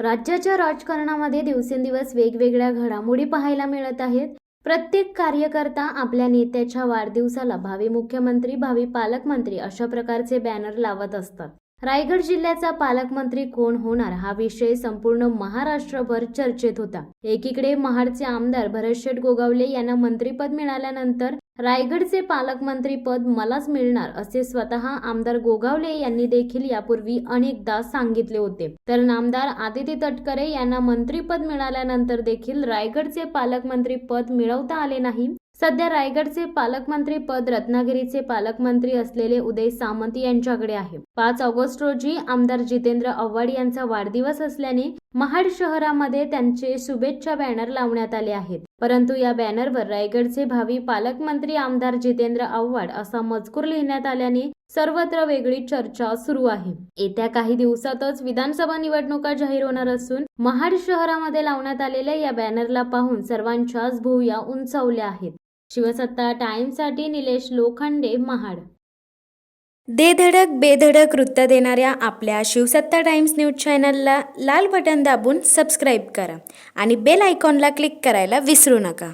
राज्याच्या राजकारणामध्ये दिवसेंदिवस वेगवेगळ्या घडामोडी पाहायला मिळत आहेत. प्रत्येक कार्यकर्ता आपल्या नेत्याच्या वाढदिवसाला भावी मुख्यमंत्री, भावी पालकमंत्री अशा प्रकारचे बॅनर लावत असतात. रायगड जिल्ह्याचा पालकमंत्री कोण होणार हा विषय संपूर्ण महाराष्ट्रभर चर्चेत होता. एकीकडे महाडचे आमदार भरतशेठ गोगावले यांना मंत्रिपद मिळाल्यानंतर रायगडचे पालकमंत्री पद मलाच मिळणार असे स्वतः आमदार गोगावले यांनी देखील यापूर्वी अनेकदा सांगितले होते. तर नामदार आदिती तटकरे यांना मंत्रिपद मिळाल्यानंतर देखील रायगडचे पालकमंत्री पद मिळवता आले नाही. सध्या रायगडचे पालकमंत्री पद रत्नागिरीचे पालकमंत्री असलेले उदय सामंत यांच्याकडे आहे. 5 ऑगस्ट रोजी आमदार जितेंद्र आव्हाड यांचा वाढदिवस असल्याने महाड शहरामध्ये त्यांचे शुभेच्छा बॅनर लावण्यात आले आहेत. परंतु या बॅनरवर रायगडचे भावी पालकमंत्री आमदार जितेंद्र आव्हाड असा मजकूर लिहिण्यात आल्याने सर्वत्र वेगळी चर्चा सुरू आहे. येत्या काही दिवसातच विधानसभा निवडणुका जाहीर होणार असून महाड शहरामध्ये लावण्यात आलेल्या या बॅनरला पाहून सर्वांच्याच भुवया उंचावल्या आहेत. शिवसत्ता टाइम्ससाठी निलेश लोखंडे, महाड. दे धडक बेधडक वृत्त देणाऱ्या आपल्या शिवसत्ता टाइम्स न्यूज चॅनलला लाल बटन दाबून सबस्क्राईब करा आणि बेल आयकॉनला क्लिक करायला विसरू नका.